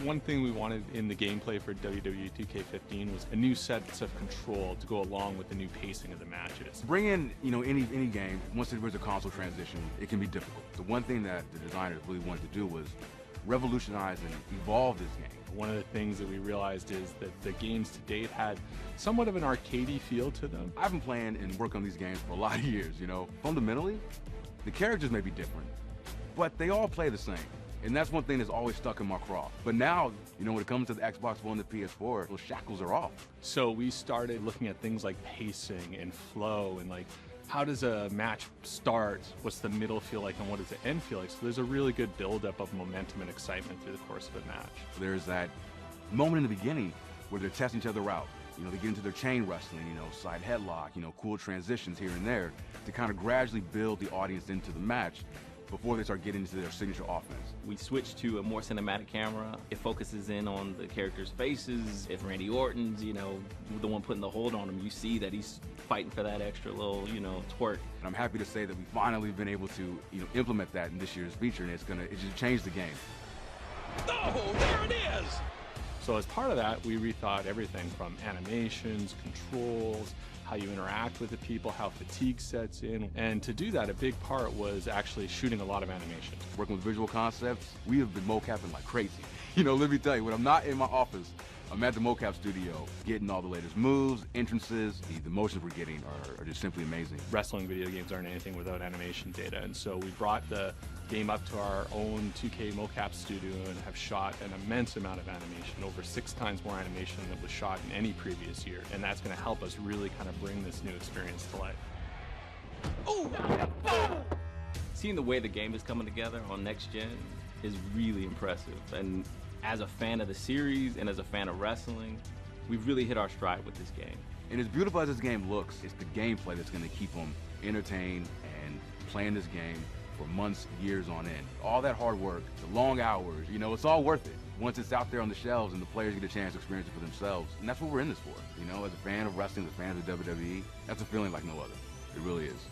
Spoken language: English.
One thing we wanted in the gameplay for WWE 2K15 was a new set of control to go along with the new pacing of the matches. Bring in, any game, once there's a console transition, it can be difficult. The one thing that the designers really wanted to do was revolutionize and evolve this game. One of the things that we realized is that the games to date had somewhat of an arcadey feel to them. I've been playing and working on these games for a lot of years, Fundamentally, the characters may be different, but they all play the same. And that's one thing that's always stuck in my craw. But now, when it comes to the Xbox One and the PS4, those shackles are off. So we started looking at things like pacing and flow and how does a match start? What's the middle feel like and what does the end feel like? So there's a really good buildup of momentum and excitement through the course of a match. There's that moment in the beginning where they're testing each other out. They get into their chain wrestling, side headlock, cool transitions here and there to kind of gradually build the audience into the match before they start getting into their signature offense. We switched to a more cinematic camera. It focuses in on the characters' faces. If Randy Orton's, the one putting the hold on him, you see that he's fighting for that extra little, twerk. And I'm happy to say that we've finally been able to, implement that in this year's feature, and it just changed the game. Oh, there it is! So as part of that, we rethought everything from animations, controls, how you interact with the people, how fatigue sets in. And to do that, a big part was actually shooting a lot of animation. Working with visual concepts, we have been mocapping like crazy. Let me tell you, when I'm not in my office, I'm at the mocap studio getting all the latest moves, entrances. The motions we're getting are just simply amazing. Wrestling video games aren't anything without animation data, and so we brought the game up to our own 2K mocap studio and have shot an immense amount of animation, over 6 times more animation than was shot in any previous year, and that's going to help us really kind of bring this new experience to life. Ooh. Seeing the way the game is coming together on next gen is really impressive, and as a fan of the series and as a fan of wrestling, we've really hit our stride with this game. And as beautiful as this game looks, it's the gameplay that's going to keep them entertained and playing this game for months, years on end. All that hard work, the long hours, it's all worth it. Once it's out there on the shelves and the players get a chance to experience it for themselves. And that's what we're in this for. As a fan of wrestling, as a fan of the WWE, that's a feeling like no other. It really is.